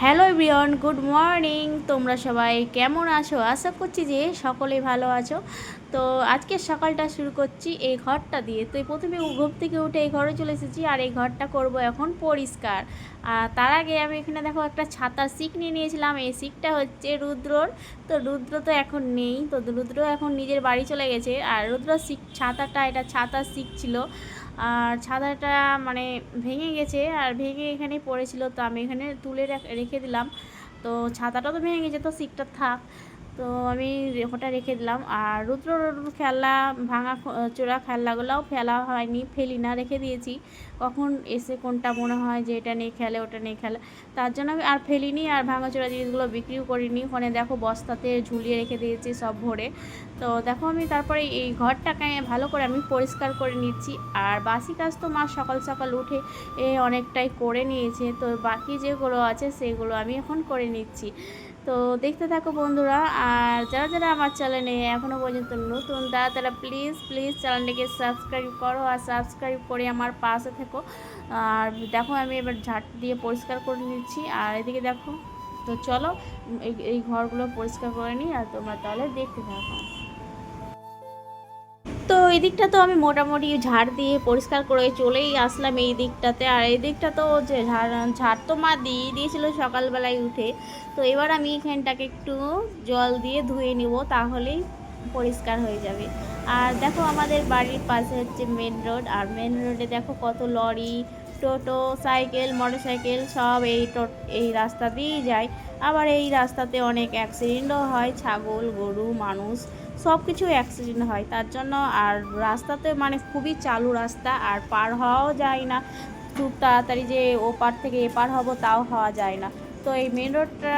Hello everyone, good morning. তোমরা সবাই কেমন আছো? আশা করছি যে সকলেই ভালো আছো। তো আজকে সকালটা শুরু করছি এই ঘরটা দিয়ে। তো প্রথমে ঘুম থেকে উঠে এই ঘরে চলে এসেছি, আর এই ঘরটা করব এখন পরিষ্কার। আর তার আগে আমি এখানে দেখো একটা ছাতার সিক নিয়ে নিয়েছিলাম। এই সিকটা হচ্ছে রুদ্রর। তো রুদ্র তো এখন নেই, তো রুদ্র এখন নিজের বাড়ি চলে গেছে। আর রুদ্র সিক ছাতাটা, এটা ছাতার সিক ছিল। আর ছাতাটা মানে ভেঙে গেছে, আর ভেঙে এখানে পড়েছিল, তো আমি এখানে তুলে রেখে দিলাম। তো ছাতাটা তো ভেঙে গেছে, তো সিকটা থাক। তো আমি ওটা রেখে দিলাম। আর রুদ্রর খেলনা, ভাঙা চোরা খেলনাগুলোও ফেলা হয়নি, ফেলি না, রেখে দিয়েছি। কখন এসে কোনটা মনে হয় যে এটা নিয়ে খেলে ওটা নিয়ে খেলে, তার জন্য আমি আর ফেলিনি। আর ভাঙাচোরা জিনিসগুলো বিক্রিও করিনি। ওখানে দেখো বস্তাতে ঝুলিয়ে রেখে দিয়েছি সব ভরে। তো দেখো আমি তারপরে এই ঘরটাকে ভালো করে আমি পরিষ্কার করে নিচ্ছি। আর বাসি কাজ তো মা সকাল সকাল উঠে অনেকটাই করে নিয়েছে, তো বাকি যেগুলো আছে সেগুলো আমি এখন করে নিচ্ছি। তো দেখতে থাকো বন্ধুরা। আর যারা যারা আমার চ্যানেলে এখনও পর্যন্ত নতুন, তারা প্লিজ প্লিজ চ্যানেলটিকে সাবস্ক্রাইব করো, আর সাবস্ক্রাইব করে আমার পাশে থেকো। আর দেখো আমি এবার ঝাঁট দিয়ে পরিষ্কার করে নিচ্ছি। আর এদিকে দেখো, তো চলো এই ঘরগুলো পরিষ্কার করে নিই, আর তোমরা তাহলে দেখতে থাকো। তো এই দিকটা তো আমি মোটামুটি ঝাড় দিয়ে পরিষ্কার করে চলেই আসলাম এই দিকটাতে। আর এই দিকটা তো যে ঝাড় ঝাড় তো মা দিয়ে দিয়েছিলো সকালবেলায় উঠে। তো এবার আমি এখানটাকে একটু জল দিয়ে ধুয়ে নিব, তাহলেই পরিষ্কার হয়ে যাবে। আর দেখো আমাদের বাড়ির পাশে হচ্ছে মেন রোড। আর মেন রোডে দেখো কত লরি, টোটো, সাইকেল, মোটরসাইকেল সব এই রাস্তা দিয়েই যায়। আবার এই রাস্তাতে অনেক অ্যাক্সিডেন্টও হয়, ছাগল, গরু, মানুষ সব কিছু অ্যাক্সিডেন্ট হয় তার জন্য। আর রাস্তাতে মানে খুবই চালু রাস্তা, আর পার হওয়াও যায় না খুব তাড়াতাড়ি, যে ওপার থেকে এপার হব তাও হওয়া যায় না। তো এই মেন রোডটা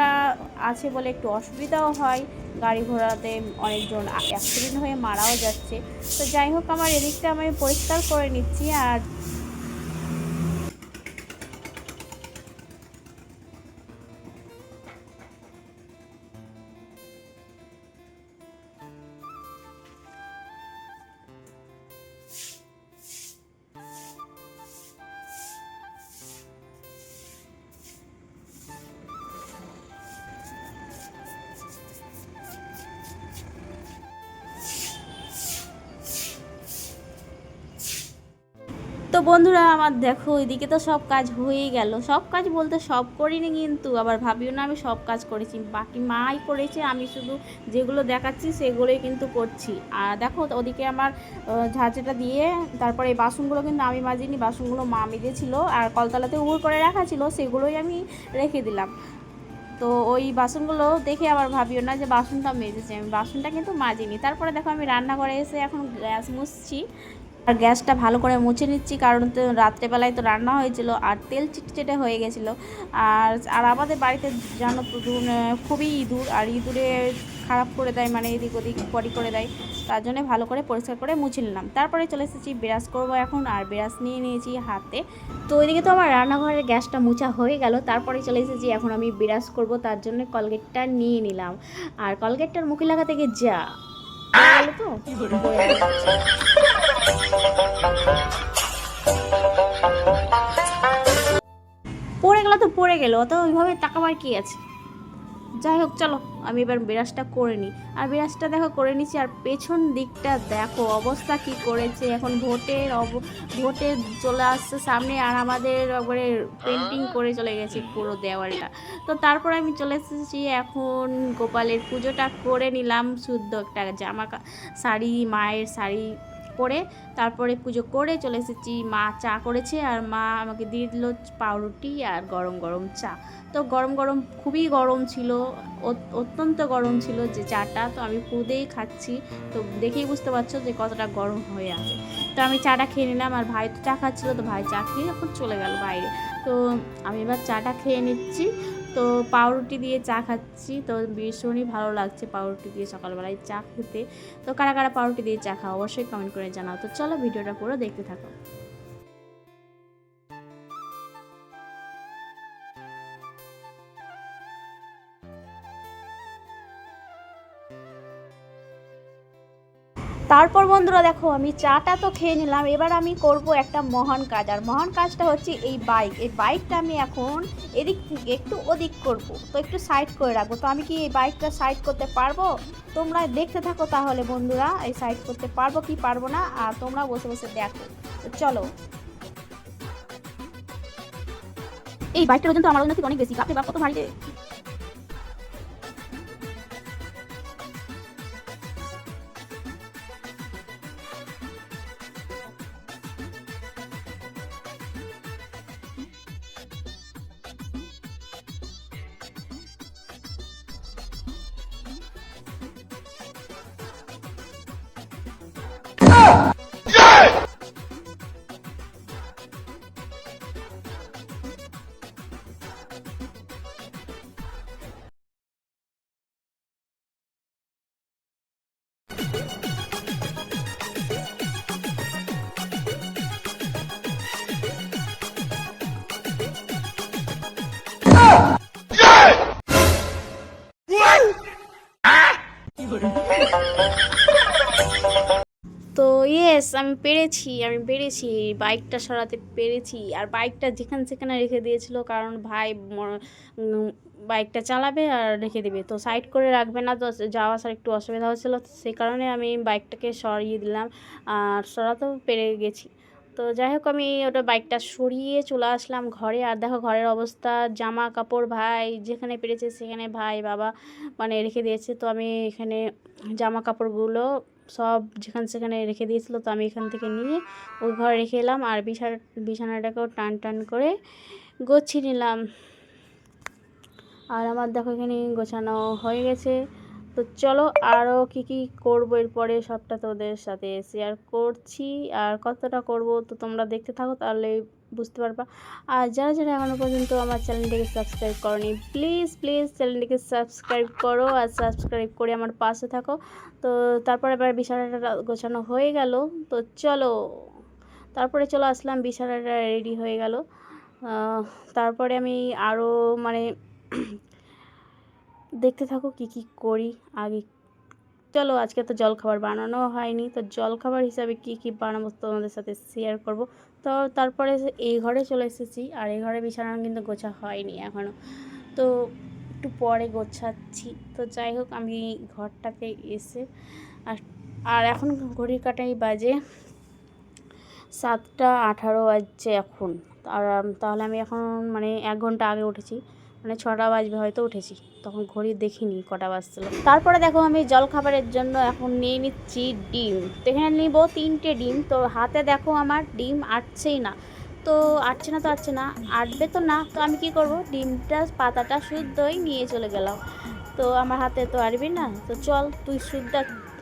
আছে বলে একটু অসুবিধাও হয়, গাড়ি ঘোড়াতে অনেকজন অ্যাক্সিডেন্ট হয়ে মারাও যাচ্ছে। তো যাই হোক, আমার এদিকটা আমি পরিষ্কার করে নিচ্ছি। আর তো বন্ধুরা আমার দেখো এদিকে তো সব কাজ হয়েই গেল। সব কাজ বলতে সব করিনি, কিন্তু আবার ভাবিও না আমি সব কাজ করেছি, বাকি মাই করেছে, আমি শুধু যেগুলো দেখাচ্ছি সেগুলোই কিন্তু করছি। আর দেখো ওদিকে আমার ঝাঁঝাটা দিয়ে তারপরে এই বাসনগুলো কিন্তু আমি মাজিনি, বাসনগুলো মা মেজেছিল, আর কলতলাতে উবুর করে রাখা ছিল সেগুলোই আমি রেখে দিলাম। তো ওই বাসনগুলো দেখে আবার ভাবিও না যে বাসনটা মেজেছি, আমি বাসনটা কিন্তু মাজিনি। তারপরে দেখো আমি রান্নাঘরে এসে এখন গ্যাস মুছছি। আর গ্যাসটা ভালো করে মুছে নিচ্ছি, কারণ তো রাত্রেবেলায় তো রান্না হয়েছিল আর তেল চিটচিটে হয়ে গেছিলো। আর আর আমাদের বাড়িতে জানো তো খুবই ইঁদুর, আর ইঁদুরে খারাপ করে দেয়, মানে এদিক ওদিক পরি করে দেয়। তার জন্য ভালো করে পরিষ্কার করে মুছে নিলাম। তারপরে চলে এসেছি ব্রাশ করবো এখন, আর ব্রাশ নিয়ে নিয়েছি হাতে। তো ওইদিকে তো আমার রান্নাঘরের গ্যাসটা মুছা হয়ে গেল। তারপরে চলে এসেছি এখন আমি ব্রাশ করবো, তার জন্য কলগেটটা নিয়ে নিলাম। আর কলগেটটার মুখে লাগাতে গিয়ে যা বলো তো পড়ে গেল, তো পড়ে গেল, তো ওইভাবে তাকাবার কি আছে। যাই হোক চলো, আমি এবার বিরাজটা করে নিই। আর বিরাজটা দেখো করে নিচ্ছি। আর পেছন দিকটা দেখো অবস্থা কি করেছে, এখন ভোটে চলে আসছে সামনে, আর আমাদের একবারে পেন্টিং করে চলে গেছে পুরো দেওয়ালটা। তো তারপর আমি চলে এসেছি এখন গোপালের পুজোটা করে নিলাম। শুদ্ধ একটা শাড়ি, মায়ের শাড়ি পরে তারপরে পুজো করে চলে এসেছি। মা চা করেছে, আর মা আমাকে দিয়ে দিল পাউরুটি আর গরম গরম চা। তো গরম গরম খুবই গরম ছিল, অত্যন্ত গরম ছিল যে চাটা, তো আমি খুদেই খাচ্ছি। তো দেখেই বুঝতে পারছো যে কতটা গরম হয়ে আছে। তো আমি চাটা খেয়ে নিলাম, আর ভাই তো চা খাচ্ছিলো, তো ভাই চা খেয়ে এখন চলে গেল বাইরে। তো আমি এবার চাটা খেয়ে নিচ্ছি। তো পাউরুটি দিয়ে চা খাচ্ছি, তো ভীষণই ভালো লাগছে পাউরুটি দিয়ে সকালবেলায় চা খেতে। তো কারা কারা পাউরুটি দিয়ে চা খাও অবশ্যই কমেন্ট করে জানাও। তো চলো ভিডিওটা পুরো দেখতে থাকো। তারপর বন্ধুরা দেখো আমি চাটা তো খেয়ে নিলাম, এবার আমি করব একটা মহান কাজ। আর মহান কাজটা হচ্ছে এই বাইকটা আমি এখন এদিক থেকে একটু ওদিক করব, তো একটু সাইড করে রাখবো। তো আমি কি এই বাইকটা সাইড করতে পারবো? তোমরা দেখতে থাকো তাহলে বন্ধুরা, এই সাইড করতে পারবো কি পারবো না, আর তোমরা বসে বসে দেখো। তো চলো। এই বাইকটার ওজন তো আমার ওজন থেকে অনেক বেশি, বাপরে বাপ কত ভারী রে। তো ইয়েস, আমি পেরেছি বাইকটা সরাতে পেরেছি। আর বাইকটা যেখানে সেখানে রেখে দিয়েছিল, কারণ ভাই উম, বাইকটা চালাবে আর রেখে দেবে, তো সাইড করে রাখবে না, তো যাওয়া আসার একটু অসুবিধা হচ্ছিলো, তো সেই কারণে আমি বাইকটাকে সরিয়ে দিলাম আর সরাতেও পেরে গেছি। তো যাই হোক আমি ওটা বাইকটা সরিয়ে চলে আসলাম ঘরে। আর দেখো ঘরের অবস্থা, জামা কাপড় ভাই যেখানে পেরেছে সেখানে ভাই বাবা মানে রেখে দিয়েছে। তো আমি এখানে জামা কাপড়গুলো সব যেখানে সেখানে রেখে দিয়েছিলো, তো আমি এখান থেকে নিয়ে ওই ঘরে রেখে এলাম। আর বিছানাটাকেও টান টান করে গুছিয়ে নিলাম। আর আমার দেখো এখানে গোছানো হয়ে গেছে। তো চলো আরও কি করবো এরপরে সবটা তোদের সাথে শেয়ার করছি। আর কতটা করব তো তোমরা দেখতে থাকো, তাহলে বুঝতে পারবা। আর যারা যারা এখনও পর্যন্ত আমার চ্যানেলটিকে সাবস্ক্রাইব করনি, প্লিজ প্লিজ চ্যানেলটিকে সাবস্ক্রাইব করো আর সাবস্ক্রাইব করে আমার পাশে থাকো। তো তারপরে এবার বিছানাটা গোছানো হয়ে গেল। তো চলো, তারপরে চলে আসলাম, বিছানাটা রেডি হয়ে গেল। তারপরে আমি আরও মানে দেখতে থাকো কি করি আগে। চলো আজকে তো জলখাবার বানানো হয়নি, তো জলখাবার হিসাবে কি বানাবো তোমাদের সাথে শেয়ার করব। তো তারপরে এই ঘরে চলে এসেছি, আর এই ঘরে বিছানা কিন্তু গোছা হয়নি এখনও, তো একটু পরে গোছাচ্ছি। তো যাই হোক আমি ঘরটাতে এসে আর আর এখন ঘড়ির কাঁটাই বাজে 7:18 বাজছে এখন। আর তাহলে আমি এখন মানে 1 ঘন্টা আগে উঠেছি, মানে 6টা বাজবে হয়তো উঠেছি, তখন ঘড়ি দেখিনি কটা বাজছিল। তারপরে দেখো আমি জলখাবারের জন্য এখন নিয়ে নিচ্ছি ডিম। তো এখানে নিব 3টে ডিম। তো হাতে দেখো আমার ডিম আটছেই না, তো আটছে না, আটবে তো না, তো আমি কি করব, ডিমটা পাতাটা শুদ্ধই নিয়ে চলে গেলাম। তো আমার হাতে তো আটবি না, তো চল তুই শুদ্ধ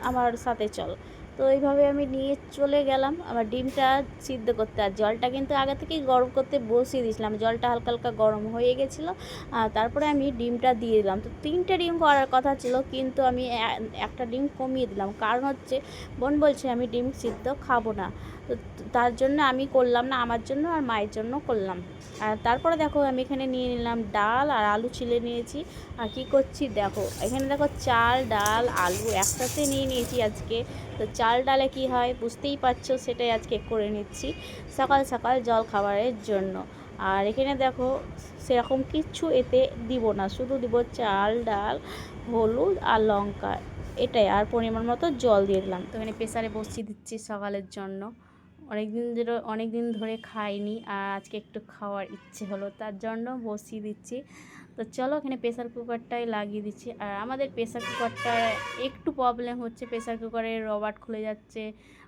আমার সাথে চল। তো এইভাবে আমি নিয়ে চলে গেলাম আমার ডিমটা সিদ্ধ করতে। আর জলটা কিন্তু আগে থেকেই গরম করতে বসিয়ে দিয়েছিলাম, জলটা হালকা হালকা গরম হয়ে গেছিলো। আর তারপরে আমি ডিমটা দিয়ে দিলাম। তো 3টে ডিম করার কথা ছিল, কিন্তু আমি একটা ডিম কমিয়ে দিলাম, কারণ হচ্ছে বোন বলছে আমি ডিম সিদ্ধ খাবো না, তো তার জন্য আমি করলাম না, আমার জন্য আর মায়ের জন্য করলাম। আর তারপরে দেখো আমি এখানে নিয়ে নিলাম ডাল আর আলু ছিলে নিয়েছি। আর কি করছি দেখো, এখানে দেখো চাল ডাল আলু একসাথে নিয়ে নিয়েছি আজকে। তো চাল ডালে কি হয় বুঝতেই পারছো, সেটাই আজকে করে নিচ্ছি সকাল সকাল জল খাবারের জন্য। আর এখানে দেখো সেরকম কিচ্ছু এতে দিব না, শুধু দিব চাল ডাল হলুদ আর লঙ্কা, এটাই। আর পরিমাণ মতো জল দিয়ে দিলাম। তো এখানে প্রেসারে বসিয়ে দিচ্ছি সকালের জন্য। অনেক দিন ধরে খাইনি, আর আজকে একটু খাওয়ার ইচ্ছে হলো, তার জন্য বসিয়ে দিচ্ছি। তো চলো এখানে প্রেসার কুকারটাই লাগিয়ে দিচ্ছি। আর আমাদের প্রেসার কুকারটা একটু প্রবলেম হচ্ছে, প্রেসার কুকারের রবার খুলে যাচ্ছে।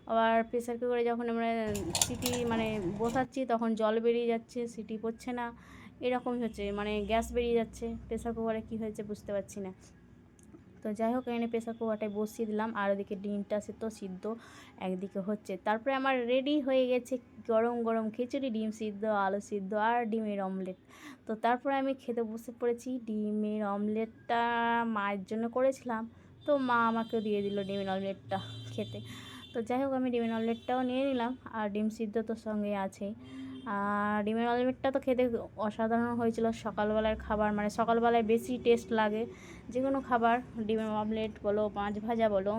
আবার প্রেসার কুকারে যখন আমরা সিটি মানে বসাচ্ছি তখন জল বেরিয়ে যাচ্ছে, সিটি পড়ছে না, এরকমই হচ্ছে, মানে গ্যাস বেরিয়ে যাচ্ছে। প্রেসার কুকারে কী হয়েছে বুঝতে পারছি না। তো যাই হোক এখানে প্রেসার কুকারটায় বসিয়ে দিলাম, আর ওদিকে ডিমটা সে তো সিদ্ধ একদিকে হচ্ছে। তারপরে আমার রেডি হয়ে গেছে গরম গরম খিচুড়ি, ডিম সিদ্ধ আলু সিদ্ধ আর ডিমের অমলেট। তো তারপরে আমি খেতে বসে পড়েছি। ডিমের অমলেটটা মায়ের জন্য করেছিলাম, তো মা আমাকেও দিয়ে দিল ডিমের অমলেটটা খেতে। তো যাই হোক আমি ডিমের অমলেটটাও নিয়ে নিলাম, আর ডিম সিদ্ধ তো সঙ্গে আছেই। আর ডিমের অমলেটটা তো খেতে অসাধারণ হয়েছিল, সকালবেলার খাবার, মানে সকালবেলায় বেশি টেস্ট লাগে যে কোনো খাবার, ডিমের অমলেট বলো মাছ ভাজা বলো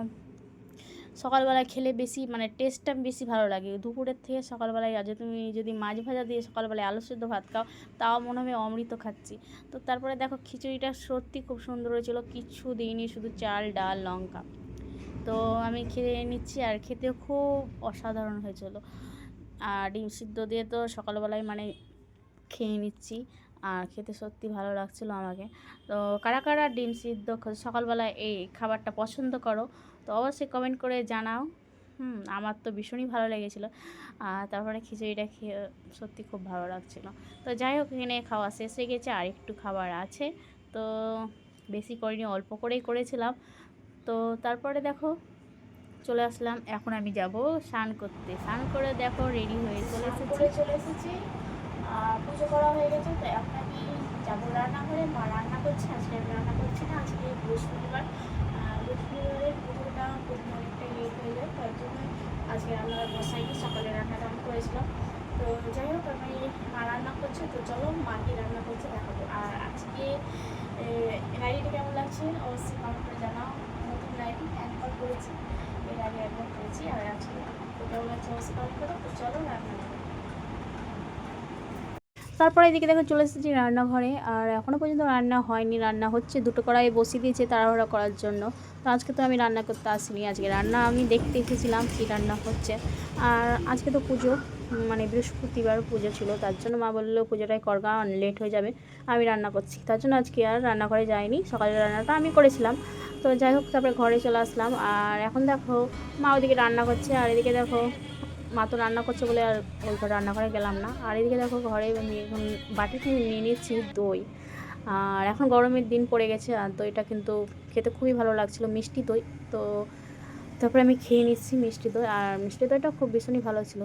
সকালবেলায় খেলে বেশি মানে টেস্টটা বেশি ভালো লাগে দুপুরের থেকে সকালবেলায়। আজ তুমি যদি মাছ ভাজা দিয়ে সকালবেলায় আলু সেদ্ধ ভাত খাও তাও মনে হবে অমৃত খাচ্ছি। তো তারপরে দেখো খিচুড়িটা সত্যি খুব সুন্দর হয়েছিল, কিছু দিইনি, শুধু চাল ডাল লঙ্কা। তো আমি খেয়ে নিচ্ছি আর খেতেও খুব অসাধারণ হয়েছিল। আর ডিম সিদ্ধ দিয়ে তো সকালবেলায় মানে খেয়ে নিচ্ছি, আর খেতে সত্যি ভালো লাগছিলো আমাকে। তো কারা কারা ডিম সিদ্ধ সকালবেলায় এই খাবারটা পছন্দ করো তো অবশ্যই কমেন্ট করে জানাও। আমার তো ভীষণই ভালো লেগেছিলো। আর তারপরে খিচুড়িটা খেয়ে সত্যি খুব ভালো লাগছিলো। তো যাই হোক, এখানে খাওয়া শেষ হয়ে গেছে, আর একটু খাবার আছে। তো বেশি করিনি, অল্প করেই করেছিলাম। তো তারপরে দেখো চলে আসলাম, এখন আমি যাব স্নান করতে। স্নান করে দেখো রেডি হয়ে চলে এসেছি। পুজো করা হয়ে গেছে। তো এখন আমি যাবো রান্নাঘরে। মা রান্না করছে, আজকে আমি রান্না করছি না, আজকে বৃহস্পতিবার। বৃহস্পতিবারের পুজোটা করতে অনেকটা লেট হয়ে যায়, তার জন্য আজকে রান্না বসাইনি, সকালে রান্নাটা আমি করেছিলাম। তো যাই হোক, আমি মা রান্না করছে, তো চলো মাকে রান্না করছে দেখাবো। আর আজকে নাইটিটা কেমন লাগছে অবশ্যই কমেন্ট করে জানাও। নতুন নাইটি একবার করেছি, এর আগে একবার করেছি, আর আজকে তো কেমন লাগছে অবশ্যই কমেন্ট করো। তো চলো রান্না করো। তারপরে এদিকে দেখো চলে এসেছি রান্নাঘরে, আর এখনও পর্যন্ত রান্না হয়নি, রান্না হচ্ছে। দুটো কড়াই বসিয়ে দিয়েছে তাড়াহুড়া করার জন্য। তো আজকে তো আমি রান্না করতে আসিনি, আজকে রান্না আমি দেখতে এসেছিলাম কী রান্না হচ্ছে। আর আজকে তো পুজো, মানে বৃহস্পতিবার পুজো ছিল, তার জন্য মা বললো পুজোটাই করগা, লেট হয়ে যাবে, আমি রান্না করছি। তার জন্য আজকে আর রান্নাঘরে যাইনি, সকালের রান্নাটা আমি করেছিলাম। তো যাই হোক, তারপরে ঘরে চলে আসলাম। আর এখন দেখো মা ওদিকে রান্না করছে, আর এদিকে দেখো মা তো রান্না করছে বলে আর ওই ঘরে রান্নাঘরে গেলাম না। আর এদিকে দেখো ঘরে আমি এখন বাটিতে নিয়ে নিচ্ছি দই। আর এখন গরমের দিন পড়ে গেছে, আর দইটা কিন্তু খেতে খুবই ভালো লাগছিলো, মিষ্টি দই। তো তারপরে আমি খেয়ে নিচ্ছি মিষ্টি দই, আর মিষ্টি দইটা খুব ভীষণই ভালো ছিল।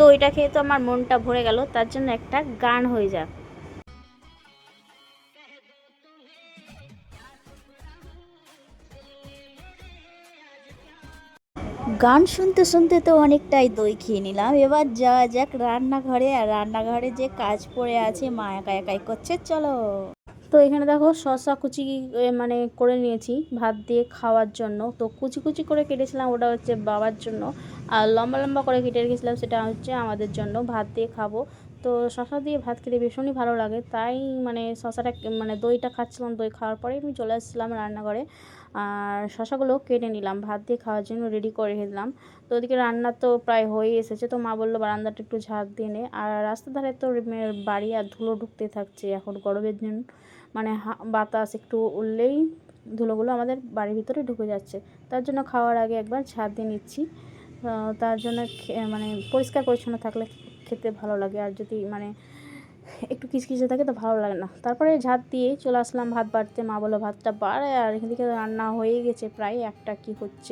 দইটা খেয়ে তো আমার মনটা ভরে গেল, তার জন্য একটা গান হয়ে যাক। গান শুনতে শুনতে তো অনেকটাই দই খেয়ে নিলাম। এবার যাওয়া যাক রান্নাঘরে, আর রান্নাঘরে যে কাজ পড়ে আছে মা একা একাই করছে, চলো। তো এখানে দেখো শসা কুচি মানে করে নিয়েছি ভাত দিয়ে খাওয়ার জন্য। তো কুচি কুচি করে কেটেছিলাম, ওটা হচ্ছে বাবার জন্য। আর লম্বা লম্বা করে কেটে রেখেছিলাম, সেটা হচ্ছে আমাদের জন্য, ভাত দিয়ে খাবো। তো শসা দিয়ে ভাত খেতে ভীষণই ভালো লাগে, তাই মানে শসাটা মানে দইটা খাচ্ছিলাম। দই খাওয়ার পরে আমি চলে আসছিলাম রান্নাঘরে, আর শসাগুলো কেটে নিলাম, ভাত দিয়ে খাওয়ার জন্য রেডি করে রেখে দিলাম। তো ওদিকে রান্না তো প্রায় হয়ে এসেছে। তো মা বললো বারান্দাটা একটু ঝাড় দিয়ে নে। আর রাস্তার ধারে তো বাড়ি, আর ধুলো ঢুকতে থাকছে এখন গরমের জন্য, মানে বাতাস একটু উঠলেই ধুলোগুলো আমাদের বাড়ির ভিতরে ঢুকে যাচ্ছে। তার জন্য খাওয়ার আগে একবার ঝাড় দিয়ে নিচ্ছি। তার জন্য মানে পরিষ্কার পরিচ্ছন্ন থাকলে খেতে ভালো লাগে, আর যদি মানে একটু কিচকিচে থাকে তো ভালো লাগে না। তারপরে ঝাড় দিয়ে চলে আসলাম ভাত বাড়তে। মা বললো ভাতটা বাড়ে, আর এখান থেকে রান্না হয়ে গেছে প্রায়, একটা কি হচ্ছে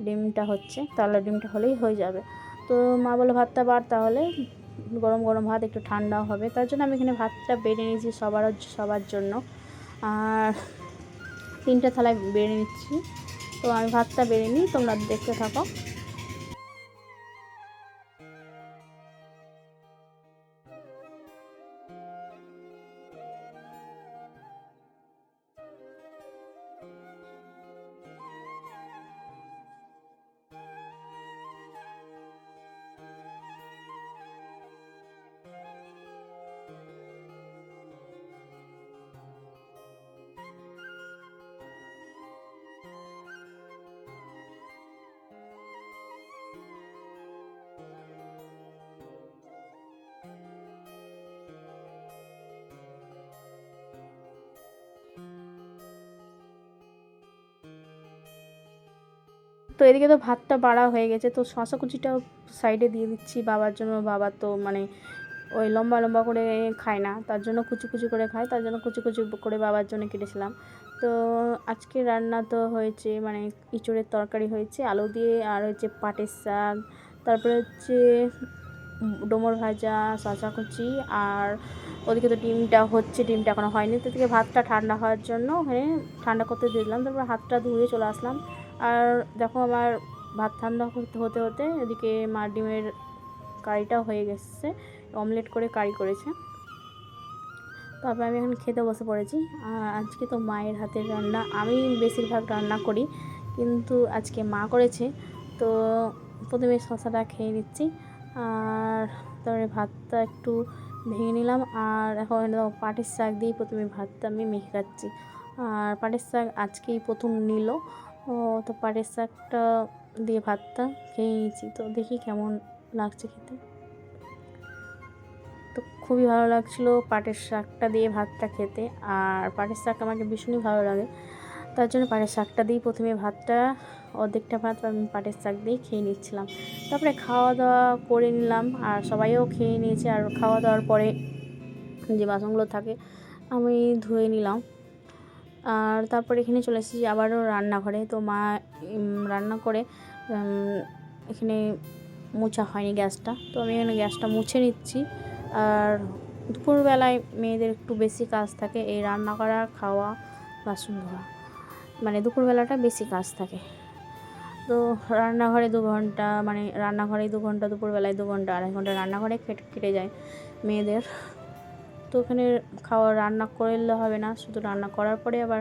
ডিমটা হচ্ছে, তাহলে ডিমটা হলেই হয়ে যাবে। তো মা বললো ভাতটা বাড়, তাহলে গরম গরম ভাত একটু ঠান্ডাও হবে। তার জন্য আমি এখানে ভাতটা বেড়ে নিয়েছি সবার জন্য, আর 3টে থালায় বেড়ে নিচ্ছি। তো আমি ভাতটা বেড়ে নিই, তোমরা দেখতে থাকো। তো এদিকে তো ভাতটা বাড়া হয়ে গেছে, তো শশা কুচিটাও সাইডে দিয়ে দিচ্ছি বাবার জন্য। বাবা তো মানে ওই লম্বা লম্বা করে খায় না, তার জন্য কুচি কুচি করে খায়, তার জন্য কুচি কুচি করে বাবার জন্য কেটেছিলাম। তো আজকে রান্না তো হয়েছে মানে ইঁচড়ের তরকারি হয়েছে আলু দিয়ে, আর হচ্ছে পাটের শাক, তারপরে হচ্ছে ডোমর ভাজা, শশা কুচি, আর ওদিকে তো ডিমটা হচ্ছে, ডিমটা এখনও হয়নি। তো থেকে ভাতটা ঠান্ডা হওয়ার জন্য ওখানে ঠান্ডা করতে দিয়ে দিলাম, তারপর হাতটা ধুয়ে চলে আসলাম। আর দেখো আমার ভাত ঠান্ডা হতে হতে এদিকে মা ডিমের কারিটাও হয়ে গেছে, অমলেট করে কারি করেছে। তারপর আমি এখন খেতে বসে পড়েছি। আজকে তো মায়ের হাতের রান্না, আমি বেশিরভাগ রান্না করি, কিন্তু আজকে মা করেছে। তো প্রথমে শশাটা খেয়ে নিচ্ছি, আর তারপরে ভাতটা একটু ভেঙে নিলাম। আর এখন পাটের শাক দিয়ে প্রথমে ভাতটা আমি মেখে খাচ্ছি। আর পাটের শাক আজকেই প্রথম নিল, তো পাটের শাকটা দিয়ে ভাতটা খেয়ে নিয়েছি। তো দেখি কেমন লাগছে খেতে। তো খুবই ভালো লাগছিলো পাটের শাকটা দিয়ে ভাতটা খেতে। আর পাটের শাক আমাকে ভীষণই ভালো লাগে, তার জন্য পাটের শাকটা দিয়ে প্রথমে ভাতটা, অর্ধেকটা ভাত আমি পাটের শাক দিয়ে খেয়ে নিচ্ছিলাম। তারপরে খাওয়া দাওয়া করে নিলাম, আর সবাইও খেয়ে নিয়েছে। আর খাওয়া দাওয়ার পরে যে বাসনগুলো থাকে আমি ধুয়ে নিলাম। আর তারপরে এখানে চলে এসেছি আবারও রান্নাঘরে। তো মা রান্না করে এখানে মোছা হয়নি গ্যাসটা, তো আমি এখানে গ্যাসটা মুছে নিচ্ছি। আর দুপুরবেলায় মেয়েদের একটু বেশি কাজ থাকে, এই রান্না করা, খাওয়া, বাসন ধোয়া, মানে দুপুরবেলাটা বেশি কাজ থাকে। তো রান্নাঘরে 2 ঘন্টা, মানে রান্নাঘরে 2 ঘন্টা, দুপুরবেলায় 2 ঘন্টা, 2.5 ঘন্টা রান্নাঘরে কেটে যায় মেয়েদের। তো ওখানে রান্না করলে হবে না, শুধু রান্না করার পরে আবার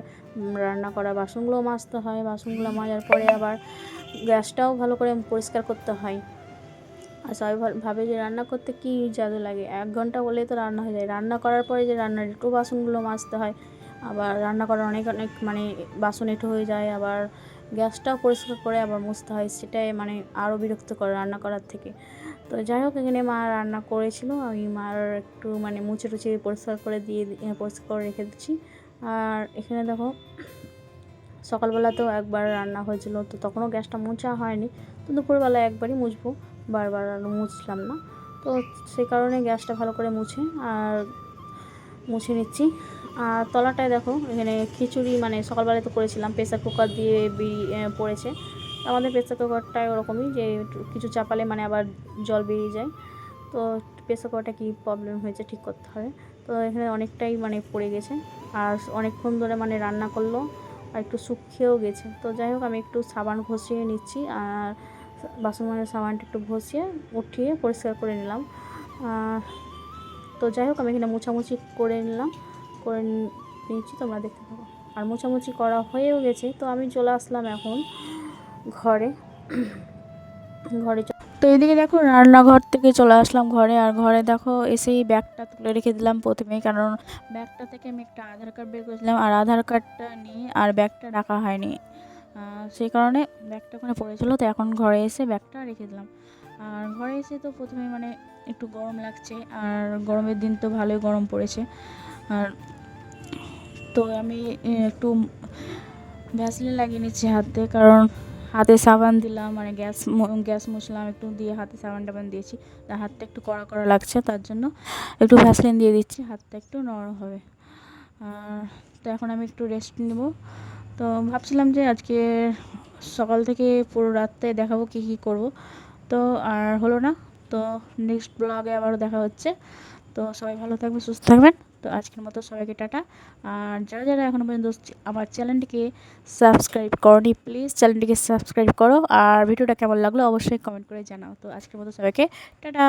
রান্না করা বাসনগুলোও মাজতে হয়। বাসনগুলো মাজার পরে আবার গ্যাসটাও ভালো করে পরিষ্কার করতে হয়। আর সবাই ভাবে যে রান্না করতে কী জাদু লাগে, 1 ঘন্টা বলেই তো রান্না হয়ে যায়। রান্না করার পরে যে রান্নার একটু বাসনগুলো মাজতে হয়, আবার রান্না করার অনেক মানে বাসন এঁটো হয়ে যায়, আবার গ্যাসটাও পরিষ্কার করে আবার মুছতে হয়। সেটাই মানে আরও বিরক্ত করে রান্না করার থেকে। তো যাই হোক, এখানে মা রান্না করেছিল, আমি মার একটু মানে মুছে টুছে পরিষ্কার করে পরিষ্কার করে রেখে দিচ্ছি। আর এখানে দেখো, সকালবেলাতেও একবার রান্না হয়েছিল, তো তখনও গ্যাসটা মোছা হয়নি। তো দুপুরবেলা একবারই মুছবো, বারবার মুছলাম না। তো সেই কারণে গ্যাসটা ভালো করে মুছে নিচ্ছি। আর তলাটায় দেখো, এখানে খিচুড়ি মানে সকালবেলায় তো করেছিলাম, প্রেসার কুকার দিয়ে পড়েছে। আমাদের প্রেসার কুকারটায় ওরকমই, যে কিছু চাপালে মানে আবার জল বেরিয়ে যায়। তো প্রেসার কুকারটা কী প্রবলেম হয়েছে ঠিক করতে হবে। তো এখানে অনেকটাই মানে পড়ে গেছে, আর অনেকক্ষণ ধরে মানে রান্না করলো, আর একটু শুকিয়েও গেছে। তো যাই হোক, আমি একটু সাবান ঘষিয়ে নিচ্ছি, আর বাসন মাজার সাবানটা একটু ঘষিয়ে উঠিয়ে পরিষ্কার করে নিলাম। তো যাই হোক, আমি এখানে মোছামুছি করে নিয়েছি, তোমরা দেখতে পাবো। আর মোছামুছি করা হয়েও গেছে। তো আমি চলে আসলাম এখন ঘরে। তো এদিকে দেখো, রান্নাঘর থেকে চলে আসলাম ঘরে। আর ঘরে দেখো, এসেই ব্যাগটা তুলে রেখে দিলাম প্রথমেই, কারণ ব্যাগটা থেকে আমি একটা আধার কার্ড বের করেছিলাম, আর আধার কার্ডটা নিয়ে আর ব্যাগটা রাখা হয়নি, সেই কারণে ব্যাগটা ওখানে পড়েছিল। তো এখন ঘরে এসে ব্যাগটা রেখে দিলাম। আর ঘরে এসে তো প্রথমে মানে একটু গরম লাগছে, আর গরমের দিন তো ভালোই গরম পড়েছে। আর তো আমি একটু ভ্যাসলিন লাগিয়ে নিচ্ছি হাতে, কারণ হাতে সাবান দিলাম, মানে গ্যাস মুছলাম একটু দিয়ে, হাতে সাবান টাবান দিয়েছি, তার হাতটা একটু কড়া কড়া লাগছে, তার জন্য একটু ভ্যাসলিন দিয়ে দিচ্ছি, হাতটা একটু নরম হবে। তো এখন আমি একটু রেস্ট নেব। তো ভাবছিলাম যে আজকে সকাল থেকে পুরো রাতটাই দেখাবো কী কী করবো, তো আর হলো না। তো নেক্সট ব্লগে আবারও দেখা হচ্ছে। তো সবাই ভালো থাকবেন, সুস্থ থাকবেন। তো আজকের মতো সবাইকে টাটা। আর যারা যারা এখনও পর্যন্ত আমার চ্যানেলটিকে সাবস্ক্রাইব করোনি, প্লিজ চ্যানেলটিকে সাবস্ক্রাইব করো। আর ভিডিওটা কেমন লাগলো অবশ্যই কমেন্ট করে জানাও। তো আজকের মতো সবাইকে টাটা।